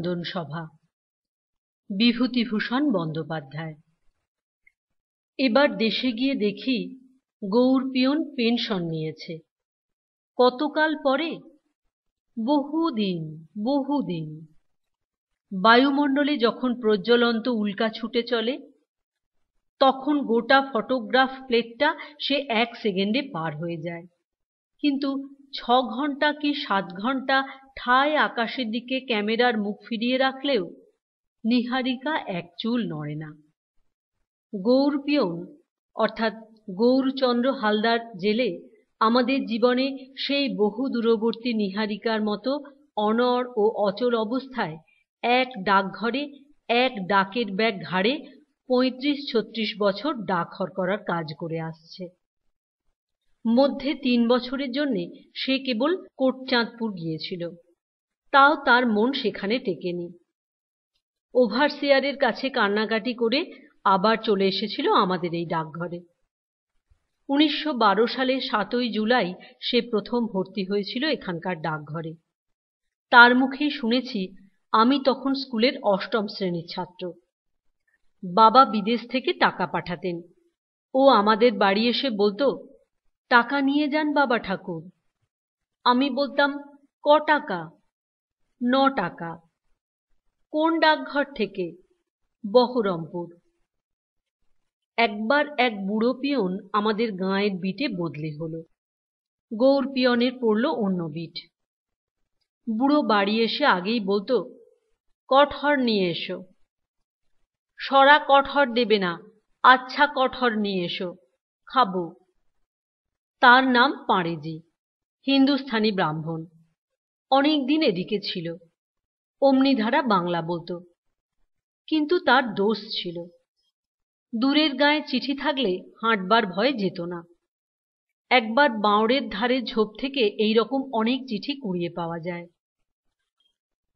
বন্দন সভা। বিভূতিভূষণ বন্দ্যোপাধ্যায়। এবার দেশে গিয়ে দেখি গৌর পিয়ন পেনশন নিয়েছে। কতকাল পরে? বহুদিন বহুদিন। বায়ুমণ্ডলে যখন প্রজ্বলন্ত উল্কা ছুটে চলে, তখন গোটা ফটোগ্রাফ প্লেটটা সে 1 সেকেন্ডে পার হয়ে যায়। কিন্তু 6 ঘন্টা কি 7 ঘন্টা ঠায় আকাশের দিকে ক্যামেরার মুখ ফিরিয়ে রাখলেও নীহারিকা এক চুল নড়ে না। গৌর পিয়ন অর্থাৎ গৌরচন্দ্র হালদার জেলে আমাদের জীবনে সেই বহু দূরবর্তী নীহারিকার মতো অনড় ও অচল অবস্থায় এক ডাকঘরে এক ডাকের ব্যাগ ঘাড়ে 35-36 বছর ডাকঘর করার কাজ করে আসছে। মধ্যে 3 বছরের জন্যে সে কেবল কোটচাঁদপুর গিয়েছিল, তাও তার মন সেখানে টেকেনি। ওভারসিয়ারের কাছে কান্নাকাটি করে আবার চলে এসেছিল আমাদের এই ডাকঘরে। 1912 সালের 7ই জুলাই সে প্রথম ভর্তি হয়েছিল এখানকার ডাকঘরে। তার মুখেই শুনেছি আমি তখন স্কুলের 8ম শ্রেণীর ছাত্র। বাবা বিদেশ থেকে টাকা পাঠাতেন। ও আমাদের বাড়ি এসে বলতো, টাকা নিয়ে যান বাবা ঠাকুর। আমি বলতাম, ক টাকা? 9 টাকা। কোন ডাকঘর থেকে? বহরমপুর। একবার এক বুড়ো পিয়ন আমাদের গাঁয়ের বিটে বদলি হলো। গৌর পিয়নের পড়ল অন্য বিট। বুড়ো বাড়ি এসে আগেই বলতো, কঠর নিয়ে এসো। সরা কঠর দেবে না, আচ্ছা কঠর নিয়ে এসো, খাবো। তার নাম পাঁড়েজি, হিন্দুস্থানি ব্রাহ্মণ। অনেক দিন এদিকে ছিল। অমনি ধারা বাংলা বলতো। কিন্তু তার দোষ ছিল, দূরের গায়ে চিঠি থাকলে হাঁটবার ভয়ে যেত না। একবার বাঁওড়ের ধারের ঝোপ থেকে এই রকম অনেক চিঠি কুড়িয়ে পাওয়া যায়।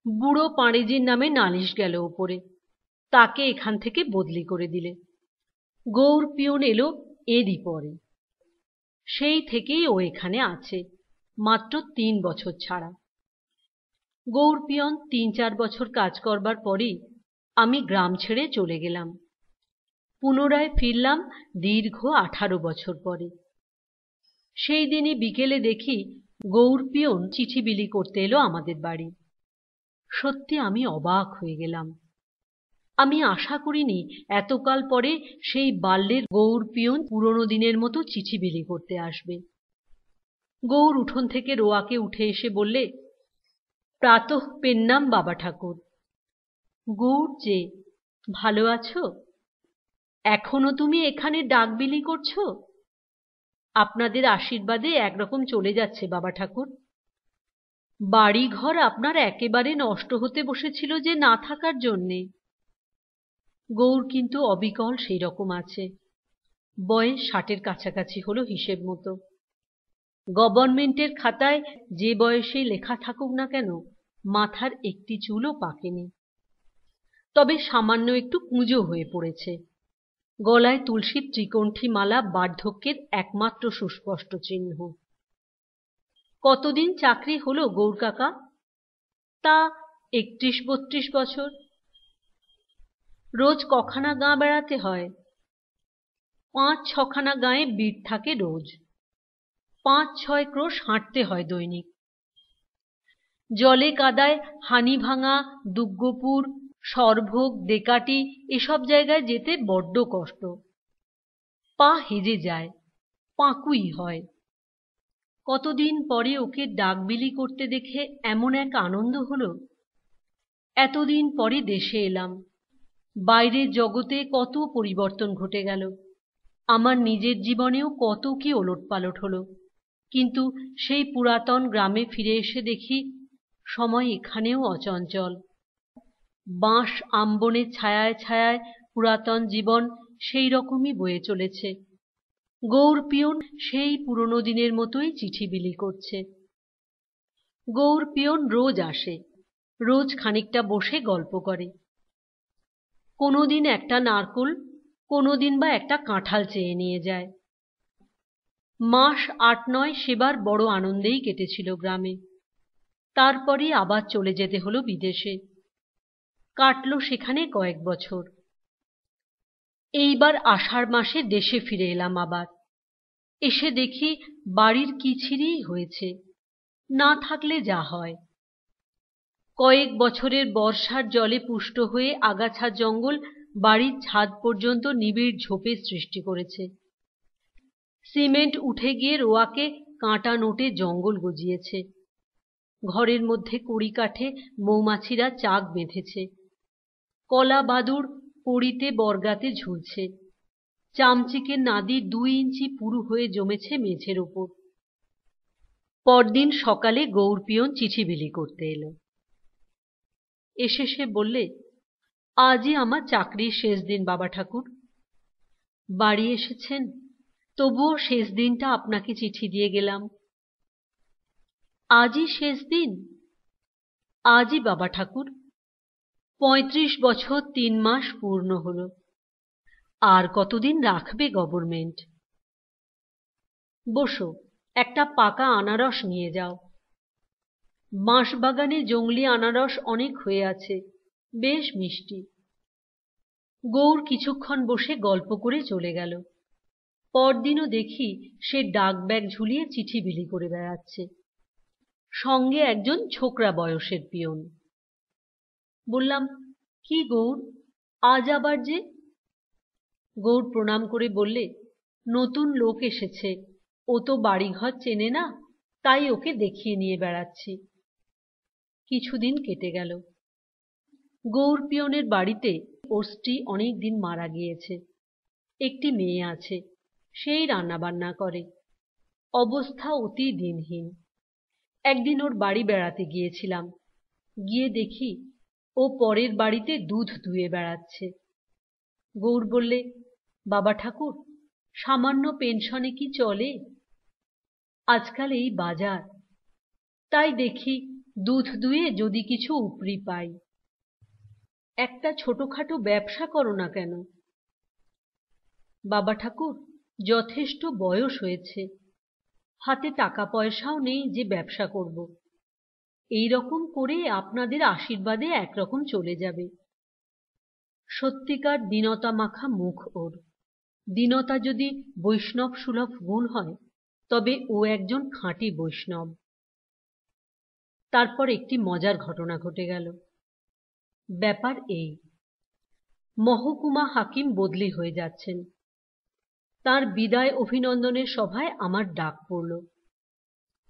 বুড়ো পাঁড়েজির নামে নালিশ গেল ওপরে, তাকে এখান থেকে বদলি করে দিলে। গৌর পিয়ন এলো এরই পরে। সেই থেকেই ও এখানে আছে, মাত্র 3 বছর ছাড়া। গৌর পিয়ন 3-4 বছর কাজ করবার পরই আমি গ্রাম ছেড়ে চলে গেলাম। পুনরায় ফিরলাম দীর্ঘ 18 বছর পরে। সেই দিনই বিকেলে দেখি গৌর পিয়ন চিঠি বিলি করতে এলো আমাদের বাড়ি। সত্যি আমি অবাক হয়ে গেলাম। আমি আশা করিনি এতকাল পরে সেই বাল্যের গৌর পিয়ন পুরনো দিনের মতো চিঠি বিলি করতে আসবে। গৌর উঠোন থেকে রোয়াকে উঠে এসে বললে, প্রাতঃ পেন্নাম বাবা ঠাকুর। গৌর যে, ভালো আছো? এখনো তুমি এখানে ডাক বিলি করছো? আপনাদের আশীর্বাদে একরকম চলে যাচ্ছে বাবা ঠাকুর। বাড়ি ঘর আপনার একেবারে নষ্ট হতে বসেছিল যে না থাকার জন্যে। গৌর কিন্তু অবিকল সেই রকম আছে। বয়স 60-এর কাছাকাছি হলো হিসেব মতো। গভর্নমেন্টের খাতায় যে বয়সেই লেখা থাকুক না কেন, মাথার একটি চুলও পাকেনি। তবে সামান্য একটু কুঁজো হয়ে পড়েছে। গলায় তুলসীর ত্রিকণ্ঠী মালা বার্ধক্যের একমাত্র সুস্পষ্ট চিহ্ন। কতদিন চাকরি হলো গৌর কাকা? তা 31-32 বছর। রোজ কখানা গাঁ বেড়াতে হয়? 5-6খানা গাঁয়ে বিট থাকে রোজ। 5-6 ক্রোশ হাঁটতে হয় দৈনিক। জলে কাদায় হানিভাঙা, দুগ্গপুর, সরভোগ, ডেকাটি এসব জায়গায় যেতে বড্ড কষ্ট। পা হেজে যায়, পাঁকুই হয়। কতদিন পরে ওকে ডাক বিলি করতে দেখে এমন এক আনন্দ হলো। এতদিন পরে দেশে এলাম। বাইরের জগতে কত পরিবর্তন ঘটে গেল। আমার নিজের জীবনেও কত কি ওলটপালট হলো। কিন্তু সেই পুরাতন গ্রামে ফিরে এসে দেখি সময় এখানেও অচঞ্চল। বাঁশ আম্বনের ছায়ায় ছায়ায় পুরাতন জীবন সেই রকমই বয়ে চলেছে। গৌর পিয়ন সেই পুরনো দিনের মতোই চিঠি বিলি করছে। গৌর পিয়ন রোজ আসে, রোজ খানিকটা বসে গল্প করে। কোনোদিন একটা নারকোল, কোনোদিন বা একটা কাঁঠাল চেয়ে নিয়ে যায়। মাস 8-9 সেবার বড় আনন্দেই কেটেছিল গ্রামে। তারপরে আবার চলে যেতে হলো বিদেশে। কাটল সেখানে কয়েক বছর। এইবার আষাঢ় মাসে দেশে ফিরে এলাম আবার। এসে দেখি বাড়ির কিছিরিই হয়েছে, না থাকলে যা হয়। কয়েক বছরের বর্ষার জলে পুষ্ট হয়ে আগাছা জঙ্গল বাড়ির ছাদ পর্যন্ত নিবিড় ঝোপের সৃষ্টি করেছে। সিমেন্ট উঠে গিয়ে রোয়াকে কাঁটা নোটে জঙ্গল গজিয়েছে। ঘরের মধ্যে কড়ি কাঠে মৌমাছিরা চাক বেঁধেছে। কলা বাদুড় কড়িতে বর্গাতে ঝুলছে। চামচিকে নাদি 2 ইঞ্চি পুরু হয়ে জমেছে মেঝের ওপর। পরদিন সকালে গৌর পিয়ন চিঠি বিলি করতে এলো। এসে সে বললে, আজই আমার চাকরির শেষ দিন বাবা ঠাকুর। বাড়ি এসেছেন, তবুও শেষ দিনটা আপনাকে চিঠি দিয়ে গেলাম। আজই শেষ দিন? আজই বাবা ঠাকুর। 35 বছর 3 মাস পূর্ণ হলো। আর কতদিন রাখবে গভর্নমেন্ট? বসো, একটা পাকা আনারস নিয়ে যাও। বাঁশবাগানে জংলি আনারস অনেক হয়ে আছে, বেশ মিষ্টি। গৌর কিছুক্ষণ বসে গল্প করে চলে গেল। পরদিনও দেখি সে ডাক ব্যাগ ঝুলিয়ে চিঠি বিলি করে বেড়াচ্ছে, সঙ্গে একজন ছোকরা বয়সের পিয়ন। বললাম, কি গৌর, আজ আবার যে? গৌর প্রণাম করে বললে, নতুন লোক এসেছে, ও তো বাড়িঘর চেনে না, তাই ওকে দেখিয়ে নিয়ে বেড়াচ্ছি। কিছুদিন কেটে গেল। গৌর পিয়নের বাড়িতে ওর স্ত্রী অনেক দিন মারা গিয়েছে। একটি মেয়ে আছে, সেই রান্নাবান্না করে। অবস্থা অতি দিনহীন। একদিন ওর বাড়ি বেড়াতে গিয়েছিলাম। গিয়ে দেখি ও পরের বাড়িতে দুধ দুয়ে বেড়াচ্ছে। গৌর বললে, বাবা ঠাকুর, সামান্য পেনশনে কি চলে? আজকাল এই বাজার, তাই দেখি দুধ দুয়ে যদি কিছু উপরি পাই। একটা ছোটখাটো ব্যবসা করো না কেন? বাবা ঠাকুর, যথেষ্ট বয়স হয়েছে, হাতে টাকা পয়সাও নেই যে ব্যবসা করব। এই রকম করে আপনাদের আশীর্বাদে একরকম চলে যাবে। সত্যিকার দীনতা মাখা মুখ ওর। দীনতা যদি বৈষ্ণব সুলভ গুণ হয়, তবে ও একজন খাঁটি বৈষ্ণব। তারপর একটি মজার ঘটনা ঘটে গেল। ব্যাপার এই, মহকুমা হাকিম বদলি হয়ে যাচ্ছেন। তার বিদায় অভিনন্দনের সভায় আমার ডাক পড়ল।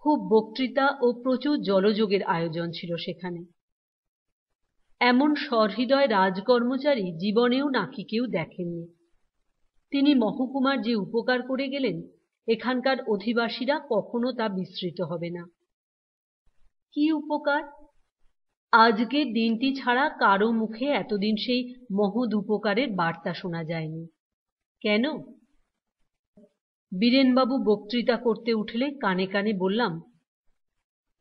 খুব বক্তৃতা ও প্রচুর জলযোগের আয়োজন ছিল সেখানে। এমন সহৃদয় রাজকর্মচারী জীবনেও নাকি কেউ দেখেননি। তিনি মহকুমার যে উপকার করে গেলেন, এখানকার অধিবাসীরা কখনো তা বিস্মৃত হবে না। কি উপকার? আজকের দিনটি ছাড়া কারো মুখে এতদিন সেই মহৎ উপকারের বার্তা শোনা যায়নি। কেন? বীরেনবাবু বক্তৃতা করতে উঠলে কানে কানে বললাম,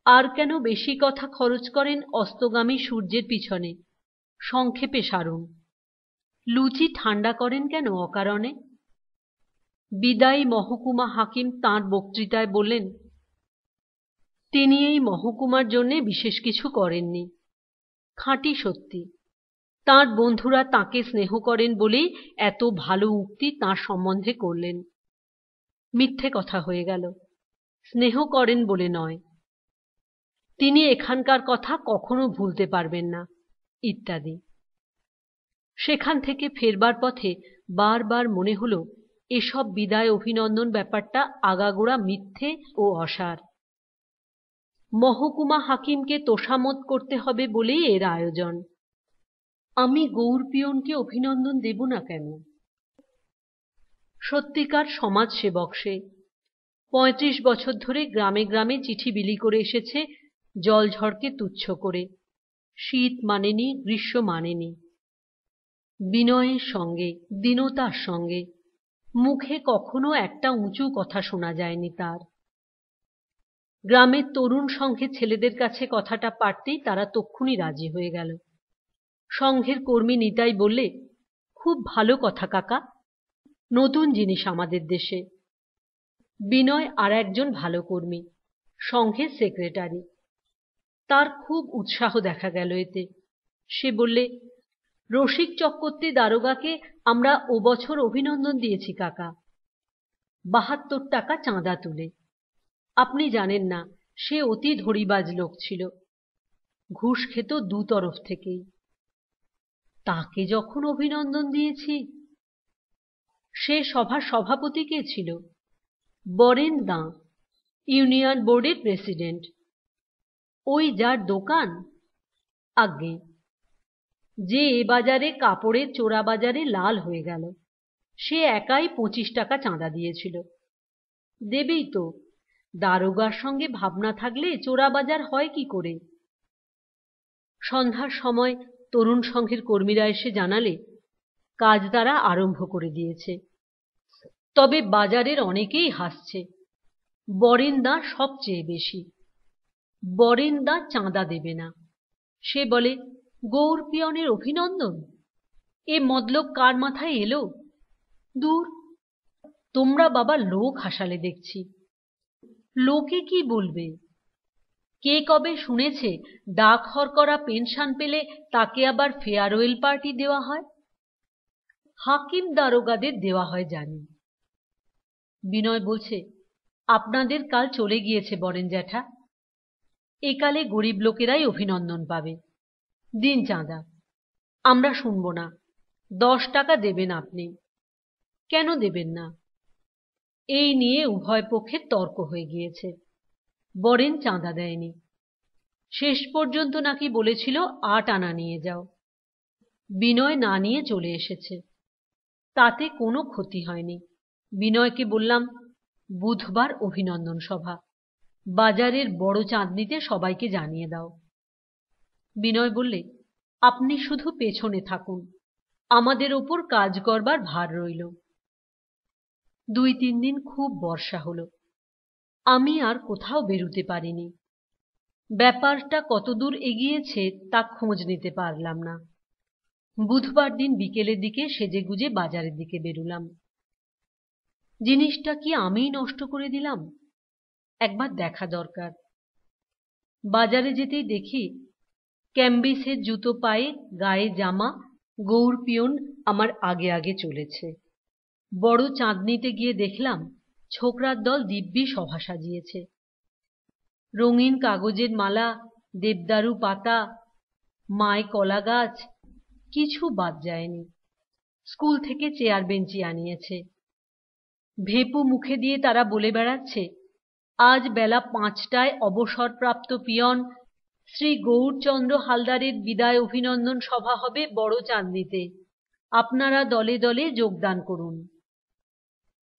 আর কেন বেশি কথা খরচ করেন অস্তগামী সূর্যের পিছনে? সংক্ষেপে সারুন। লুচি ঠান্ডা করেন কেন অকারণে? বিদায়ী মহকুমা হাকিম তাঁর বক্তৃতায় বললেন, তিনি এই মহকুমার জন্যে বিশেষ কিছু করেননি। খাঁটি সত্যি। তাঁর বন্ধুরা তাঁকে স্নেহ করেন বলেই এত ভালো উক্তি তাঁর সম্বন্ধে করলেন। মিথ্যে কথা হয়ে গেল। স্নেহ করেন বলে নয়। তিনি এখানকার কথা কখনো ভুলতে পারবেন না, ইত্যাদি। সেখান থেকে ফেরবার পথে বারবার মনে হলো এসব বিদায় অভিনন্দন ব্যাপারটা আগাগোড়া মিথ্যে ও অসার। মহকুমা হাকিমকে তোষামোদ করতে হবে বলেই এর আয়োজন। আমি গৌর পিয়নকে অভিনন্দন দেব না কেন? সত্যিকার সমাজসেবক সে। 35 বছর ধরে গ্রামে গ্রামে চিঠি বিলি করে এসেছে, জলঝড়কে তুচ্ছ করে। শীত মানেনি, গ্রীষ্ম মানেনি। বিনয়ের সঙ্গে, দীনতার সঙ্গে। মুখে কখনো একটা উঁচু কথা শোনা যায়নি তার। গ্রামের তরুণ সংঘের ছেলেদের কাছে কথাটা পারতেই তারা তক্ষুনি রাজি হয়ে গেল। সংঘের কর্মী নিতাই বললে, খুব ভালো কথা কাকা, নতুন জিনিস আমাদের দেশে। বিনয় আর একজন ভালো কর্মী, সংঘের সেক্রেটারি। তার খুব উৎসাহ দেখা গেল এতে। সে বললে, রসিক চক্রবর্তী দারোগাকে আমরা ও বছর অভিনন্দন দিয়েছি কাকা, ৭২ টাকা চাঁদা তুলে। আপনি জানেন না, সে অতি ধড়িবাজ লোক ছিল, ঘুষ খেত দুতরফ থেকেই। তাকে যখন অভিনন্দন দিয়েছি। সে সভার সভাপতি কে ছিল? বরেন দাঁ, ইউনিয়ন বোর্ডের প্রেসিডেন্ট। ওই যার দোকান? আজ্ঞে। যে এ বাজারে কাপড়ের চোরা বাজারে লাল হয়ে গেল, সে একাই ২৫ টাকা চাঁদা দিয়েছিল। দেবেই তো, দারোগার সঙ্গে ভাবনা থাকলে চোরা বাজার হয় কি করে? সন্ধ্যার সময় তরুণ সংঘের কর্মীরা এসে জানালে কাজ তারা আরম্ভ করে দিয়েছে। তবে বাজারের অনেকেই হাসছে। বরেন দাঁ সবচেয়ে বেশি। বরেন দাঁ চাঁদা দেবে না। সে বলে, গৌর পিয়নের অভিনন্দন? এ মতলব কার মাথায় এলো? দূর, তোমরা বাবা লোক হাসালে দেখছি। লোকে কি বলবে? কে কবে শুনেছে ডাক হরকরা পেনশন পেলে তাকে আবার ফেয়ারওয়েল পার্টি দেওয়া হয়? হাকিম দারোগাদের দেওয়া হয় জানি। বিনয় বলছে, আপনাদের কাল চলে গিয়েছে বরেন জ্যাঠা। একালে গরিব লোকেরাই অভিনন্দন পাবে। দিন চাঁদা। আমরা শুনব না। ১০ টাকা দেবেন আপনি। কেন দেবেন না? এই নিয়ে উভয় পক্ষের তর্ক হয়ে গিয়েছে। বরেন চাঁদা দেয়নি। শেষ পর্যন্ত নাকি বলেছিল ৮ আনা নিয়ে যাও। বিনয় না নিয়ে চলে এসেছে। তাতে কোনো ক্ষতি হয়নি। বিনয়কে বললাম, বুধবার অভিনন্দন সভা, বাজারের বড় চাঁদনিতে সবাইকে জানিয়ে দাও। বিনয় বললে, আপনি শুধু পেছনে থাকুন, আমাদের ওপর কাজ করবার ভার রইল। ২-৩ দিন খুব বর্ষা হলো। আমি আর কোথাও বেরুতে পারিনি। ব্যাপারটা কতদূর এগিয়েছে তা খোঁজ নিতে পারলাম না। বুধবার দিন বিকেলের দিকে সেজেগুজে বাজারের দিকে বেরুলাম। জিনিসটা কি আমিই নষ্ট করে দিলাম? একবার দেখা দরকার। বাজারে যেতেই দেখি ক্যাম্বিসের জুতো পায়ে, গায়ে জামা, গৌর পিয়ন আমার আগে আগে চলেছে। বড় চাঁদনিতে গিয়ে দেখলাম ছোকরার দল দিব্যি সভা সাজিয়েছে। রঙিন কাগজের মালা, দেবদারু পাতা, মায় কলা গাছ, কিছু বাদ যায়নি। স্কুল থেকে চেয়ার বেঞ্চি আনিয়েছে। ভেপু মুখে দিয়ে তারা বলে বেড়াচ্ছে, আজ বেলা ৫টায় অবসরপ্রাপ্ত পিয়ন শ্রী গৌরচন্দ্র হালদারের বিদায় অভিনন্দন সভা হবে বড় চাঁদনিতে। আপনারা দলে দলে যোগদান করুন।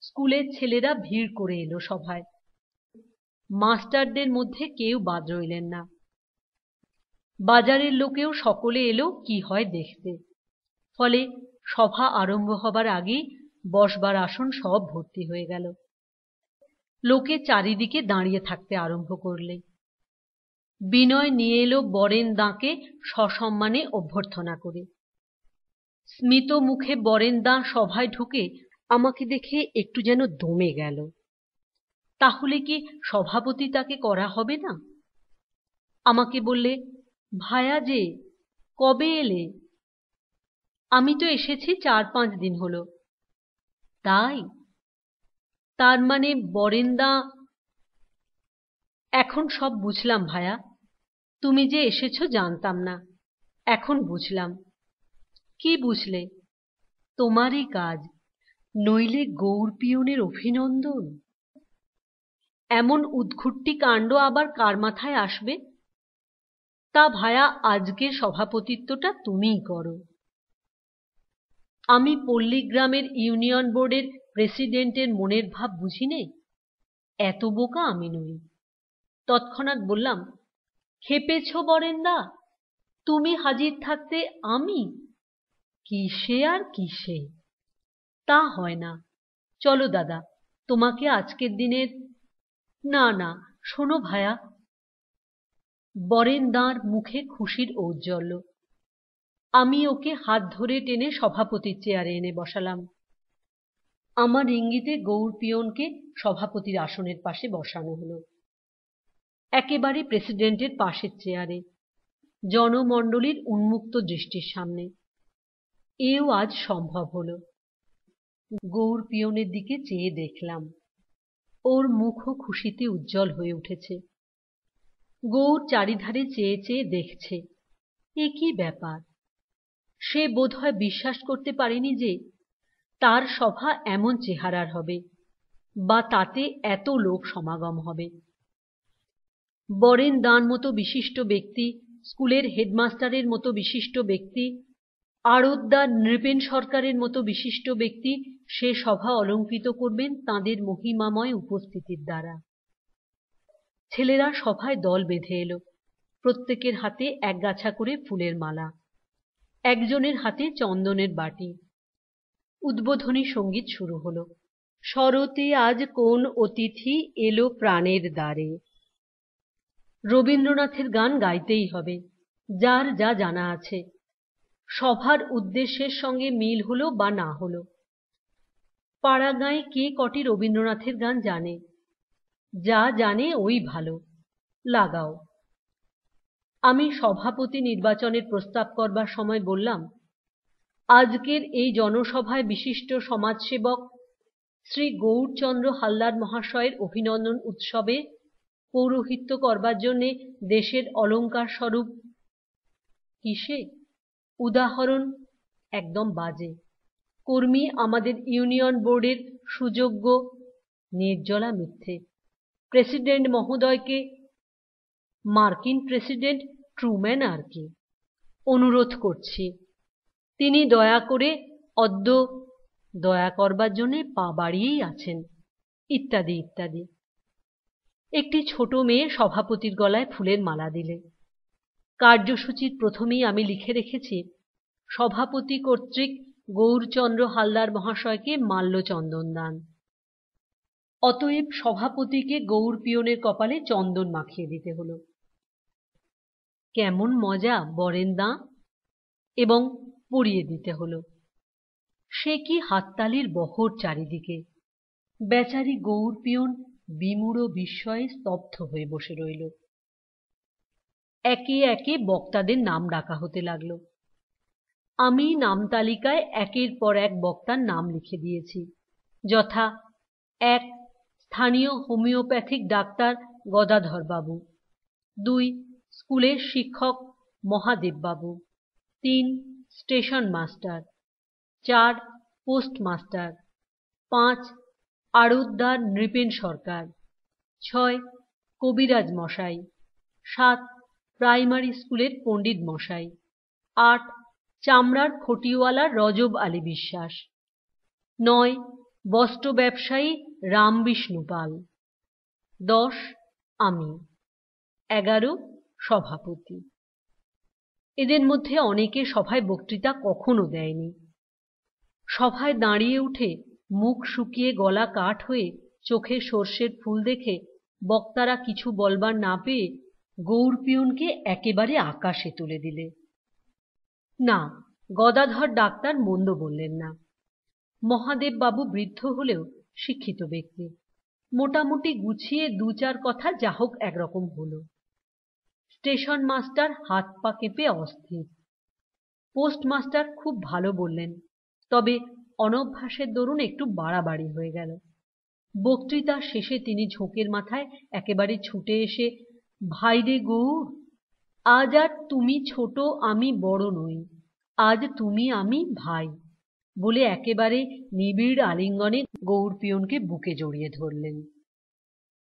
স্কুলের ছেলেরা ভিড় করে এলো সভায়। মাস্টারদের মধ্যে কেউ বাদ রইলেন না। বাজারের লোকেও সকলে এলো কি হয় দেখতে। ফলে সভা আরম্ভ হবার আগেই বসবার আসন সব ভর্তি হয়ে গেল। লোকে চারিদিকে দাঁড়িয়ে থাকতে আরম্ভ করলে। বিনয় নিয়ে এলো বরেন দাঁকে সসম্মানে অভ্যর্থনা করে। স্মিত মুখে বরেন দাঁ সভায় ঢুকে আমাকে দেখে একটু যেন দমে গেল। তাহলে কি সভাপতি তাকে করা হবে না? আমাকে বললে, ভায়া যে, কবে এলে? আমি তো এসেছি ৪-৫ দিন হলো। তাই? তার মানে বরেন দাঁ? এখন সব বুঝলাম ভায়া। তুমি যে এসেছো জানতাম না, এখন বুঝলাম। কি বুঝলে? তোমারই কাজ, নইলে গৌর পিয়নের অভিনন্দন। এমন উদ্ঘুট্টি কাণ্ড আবার কার মাথায় আসবে? তা ভায়া, আজকের সভাপতিত্বটা তুমিই করো। আমি পল্লীগ্রামের ইউনিয়ন বোর্ডের প্রেসিডেন্টের মনের ভাব বুঝি নে? এত বোকা আমি নই। তৎক্ষণাৎ বললাম, খেপেছ বরেন্দা? তুমি হাজির থাকতে আমি? কিসে আর কিসে? তা হয় না। চলো দাদা, তোমাকে আজকের দিনের। না না, শোনো ভায়া। বরেন দাঁর মুখে খুশির ঔজ্জ্বল্য। আমি ওকে হাত ধরে টেনে সভাপতির চেয়ারে এনে বসালাম। আমার ইঙ্গিতে গৌর পিয়নকে সভাপতির আসনের পাশে বসানো হলো, একেবারে প্রেসিডেন্টের পাশের চেয়ারে, জনমণ্ডলীর উন্মুক্ত দৃষ্টির সামনে। এও আজ সম্ভব হলো। গৌর পিয়নের দিকে চেয়ে দেখলাম, ওর মুখও খুশিতে উজ্জ্বল হয়ে উঠেছে। গৌর চারিধারে চেয়ে চেয়ে দেখছে, এ কি ব্যাপার। সে বোধহয় বিশ্বাস করতে পারেনি যে তার সভা এমন চেহারার হবে, বা তাতে এত লোক সমাগম হবে। বরেন দাঁর মতো বিশিষ্ট ব্যক্তি, স্কুলের হেডমাস্টারের মতো বিশিষ্ট ব্যক্তি, আড়তদার নৃপেন সরকারের মতো বিশিষ্ট ব্যক্তি সে সভা অলঙ্কৃত করবেন তাঁদের মহিমাময় উপস্থিতির দ্বারা। ছেলেরা সভায় দল বেঁধে এলো, প্রত্যেকের হাতে একগাছা করে ফুলের মালা, একজনের হাতে চন্দনের বাটি। উদ্বোধনী সঙ্গীত শুরু হলো। শরতে আজ কোন অতিথি এলো প্রাণের দ্বারে। রবীন্দ্রনাথের গান গাইতেই হবে, যার যা জানা আছে। সভার উদ্দেশ্যের সঙ্গে মিল হলো বা না হলো। পাড়া গাঁয়ে কে কটি রবীন্দ্রনাথের গান জানে? যা জানে ওই ভালো, লাগাও। আমি সভাপতি নির্বাচনের প্রস্তাব করবার সময় বললাম, আজকের এই জনসভায় বিশিষ্ট সমাজসেবক শ্রী গৌরচন্দ্র হালদার মহাশয়ের অভিনন্দন উৎসবে পৌরোহিত্য করবার জন্যে দেশের অলঙ্কার স্বরূপ কিসে? উদাহরণ একদম বাজে। কর্মী আমাদের ইউনিয়ন বোর্ডের সুযোগ্য, নির্জলা মিথ্যে, প্রেসিডেন্ট মহোদয়কে, মার্কিন প্রেসিডেন্ট ট্রুম্যান আর কি, অনুরোধ করছি তিনি দয়া করে অদ্য দয়া করবার জন্যে পা বাড়িয়েই আছেন, ইত্যাদি ইত্যাদি। একটি ছোট মেয়ে সভাপতির গলায় ফুলের মালা দিলে। কার্যসূচির প্রথমেই আমি লিখে রেখেছি, সভাপতি কর্তৃক গৌরচন্দ্র হালদার মহাশয়কে মাল্যচন্দন দান। অতএব সভাপতিকে গৌর পিয়নের কপালে চন্দন মাখিয়ে দিতে হলো। কেমন মজা বরেন দাঁ, এবং পরিয়ে দিতে হলো। সে কি হাততালির বহর চারিদিকে। বেচারি গৌর পিয়ন বিমূঢ় বিস্ময়ে স্তব্ধ হয়ে বসে রইল। একে একে বক্তাদের নাম ডাকা হতে লাগল। আমি নাম তালিকায় একের পর এক বক্তার নাম লিখে দিয়েছি, যথা: 1. স্থানীয় হোমিওপ্যাথিক ডাক্তার গদাধর বাবু। 2. স্কুলের শিক্ষক মহাদেব বাবু। 3. Station master. 4. পোস্টমাস্টার। 5. আড়তদার নৃপেন সরকার। 6. কবিরাজ মশাই। 7. প্রাইমারি স্কুলের পণ্ডিত মশাই। 8. চামড়ার খটিওয়ালা রজব আলী বিশ্বাস। 9. বস্ত্র ব্যবসায়ী রামবিষ্ণু পাল। 10. আমি। 11. সভাপতি। এদের মধ্যে অনেকে সভায় বক্তৃতা কখনো দেয়নি। সভায় দাঁড়িয়ে উঠে মুখ শুকিয়ে গলা কাঠ হয়ে চোখে সর্ষের ফুল দেখে বক্তারা কিছু বলবার না পেয়ে গৌর পিয়নকে একেবারে আকাশে তুলে দিলে। না, গদাধর ডাক্তার মন্দ বললেন না। মহাদেব বাবু বৃদ্ধ হলেও শিক্ষিত ব্যক্তি, মোটামুটি গুছিয়ে 2-4 কথা যা হোক একরকম হলো। স্টেশন মাস্টার হাত পা কেঁপে অস্থির। পোস্টমাস্টার খুব ভালো বললেন, তবে অনভ্যাসের দরুন একটু বাড়াবাড়ি হয়ে গেল। বক্তৃতা শেষে তিনি ঝোঁকের মাথায় একেবারে ছুটে এসে, ভাইরে গৌর, আজ আর তুমি ছোট আমি বড় নই, আজ তুমি আমি ভাই, বলে একেবারে নিবিড় আলিঙ্গনে গৌর পিয়নকে বুকে জড়িয়ে ধরলেন।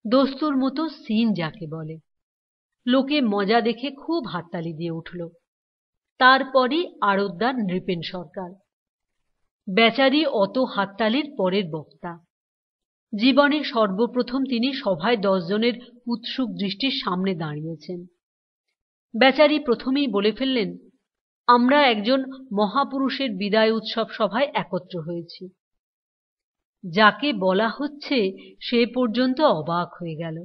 দস্তুর মতো সিন যাকে বলে। লোকে মজা দেখে খুব হাততালি দিয়ে উঠল। তারপরই আড়তদার নৃপেন সরকার। বেচারি অত হাততালির পরের বক্তা। জীবনে সর্বপ্রথম তিনি সভায় 10 জনের উৎসুক দৃষ্টির সামনে দাঁড়িয়েছেন। বেচারি প্রথমেই বলে ফেললেন, আমরা একজন মহাপুরুষের বিদায় উৎসব সভায় একত্র হয়েছি। যাকে বলা হচ্ছে সে পর্যন্ত অবাক হয়ে গেল।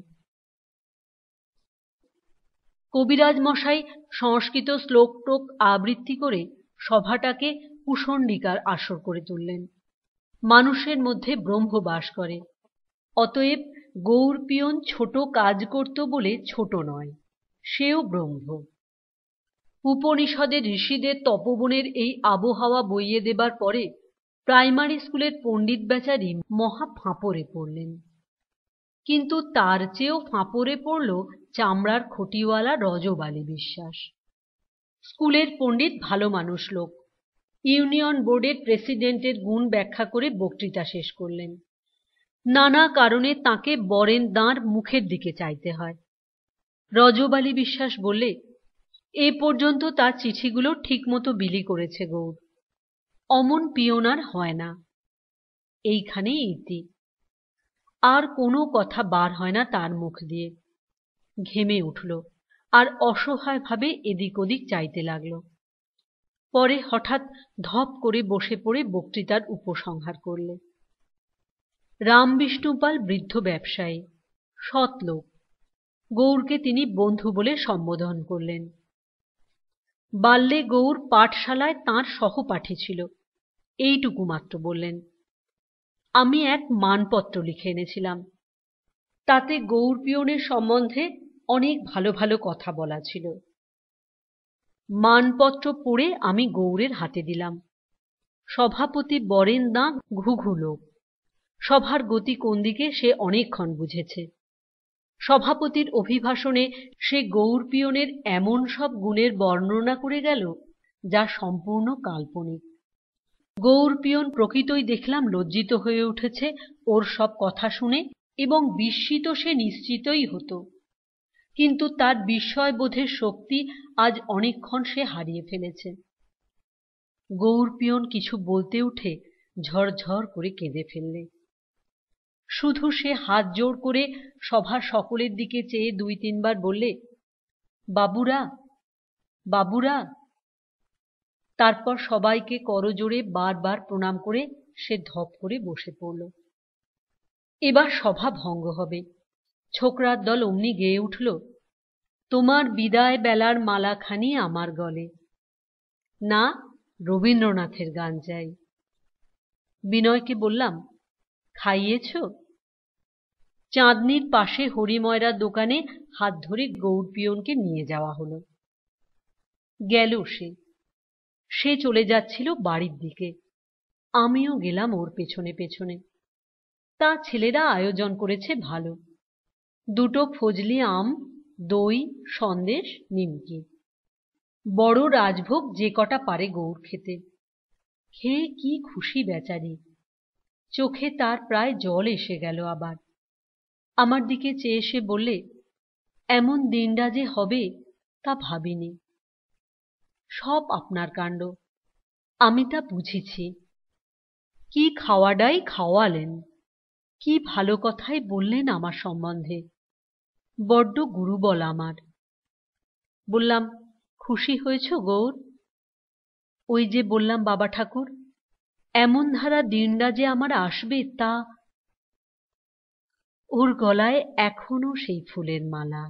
কবিরাজ মশাই সংস্কৃত শ্লোক টোক আবৃত্তি করে সভাটাকে কুশণ্ডিকার আসর করে তুললেন। মানুষের মধ্যে ব্রহ্ম বাস করে, অতএব গৌর পিয়ন ছোট কাজ করত বলে ছোট নয়, সেও ব্রহ্ম। উপনিষদের ঋষিদের তপবনের এই আবহাওয়া বইয়ে দেবার পরে প্রাইমারি স্কুলের পণ্ডিত বেচারি মহা ফাঁপড়ে পড়লেন। কিন্তু তার চেয়েও ফাঁপড়ে পড়ল চামড়ার খটিওয়ালা রজবালি বিশ্বাস। স্কুলের পণ্ডিত ভালো মানুষ লোক, ইউনিয়ন বোর্ডের প্রেসিডেন্টের গুণ ব্যাখ্যা করে বক্তৃতা শেষ করলেন। নানা কারণে তাকে বরেন দাঁড় মুখের দিকে চাইতে হয়। রজবালি বিশ্বাস বললে, এ পর্যন্ত তার চিঠিগুলো ঠিকমতো বিলি করেছে গৌর, অমন পিওনার হয় না। এইখানেই ইতি। আর কোনো কথা বার হয় না তার মুখ দিয়ে। ঘেমে উঠল আর অসহায়ভাবে এদিক ওদিক চাইতে লাগল। পরে হঠাৎ ধপ করে বসে পড়ে বক্তৃতার উপসংহার করলে। রামবিষ্ণুপাল বৃদ্ধ ব্যবসায়ী, সৎ লোক। গৌরকে তিনি বন্ধু বলে সম্বোধন করলেন। বাল্যে গৌর পাঠশালায় তাঁর সহপাঠী ছিল, এইটুকু মাত্র বললেন। আমি এক মানপত্র লিখে এনেছিলাম, তাতে গৌর পিয়নের সম্বন্ধে অনেক ভালো ভালো কথা বলা ছিল। মানপত্র পড়ে আমি গৌরের হাতে দিলাম। সভাপতি বরেন দাঁ ঘুঘু লোক, সভার গতি কোন দিকে সে অনেকক্ষণ বুঝেছে। সভাপতির অভিভাষণে সে গৌর পিয়নের এমন সব গুণের বর্ণনা করে গেল যা সম্পূর্ণ কাল্পনিক। গৌর পিয়ন প্রকৃতই দেখলাম লজ্জিত হয়ে উঠেছে ওর সব কথা শুনে, এবং বিস্মিত সে নিশ্চিতই হতো, কিন্তু তার বিস্ময়বোধের শক্তি আজ অনেকক্ষণ সে হারিয়ে ফেলেছে। গৌর পিয়ন কিছু বলতে উঠে ঝরঝর করে কেঁদে ফেললে। শুধু সে হাত জোড় করে সভার সকলের দিকে চেয়ে 2-3 বার বললে, বাবুরা, বাবুরা। তারপর সবাইকে করজোড়ে বারবার প্রণাম করে সে ধপ করে বসে পড়ল। এবার সভা ভঙ্গ হবে। ছোকরার দল অমনি গেয়ে উঠল, তোমার বিদায় বেলার মালাখানি আমার গলে। না, রবীন্দ্রনাথের গান চাই। বিনয়কে বললাম, খাইয়েছ? চাঁদনির পাশে হরিময়রার দোকানে হাত ধরে গৌর পিয়নকে নিয়ে যাওয়া হলো। গেল সে চলে যাচ্ছিল বাড়ির দিকে। আমিও গেলাম ওর পেছনে পেছনে। তা ছেলেরা আয়োজন করেছে ভালো, 2টো ফজলি আম, দই, সন্দেশ, নিমকি। বড় রাজভোগ যে কটা পারে গৌর খেতে। খেয়ে কি খুশি বেচারি, চোখে তার প্রায় জল এসে গেল। আবার আমার দিকে চেয়ে এসে বললে, এমন দিনটা যে হবে তা ভাবিনি। সব আপনার কাণ্ড, আমি তা বুঝেছি। কি খাওয়াটাই খাওয়ালেন, কি ভালো কথাই বললেন আমার সম্বন্ধে, বড্ড গুরুবল আমার। বললাম, খুশি হয়েছ গৌর? ওই যে বললাম বাবা ঠাকুর, এমন ধারা দিনটা যে আমার আসবে তা। ওর গলায় এখনো সেই ফুলের মালা।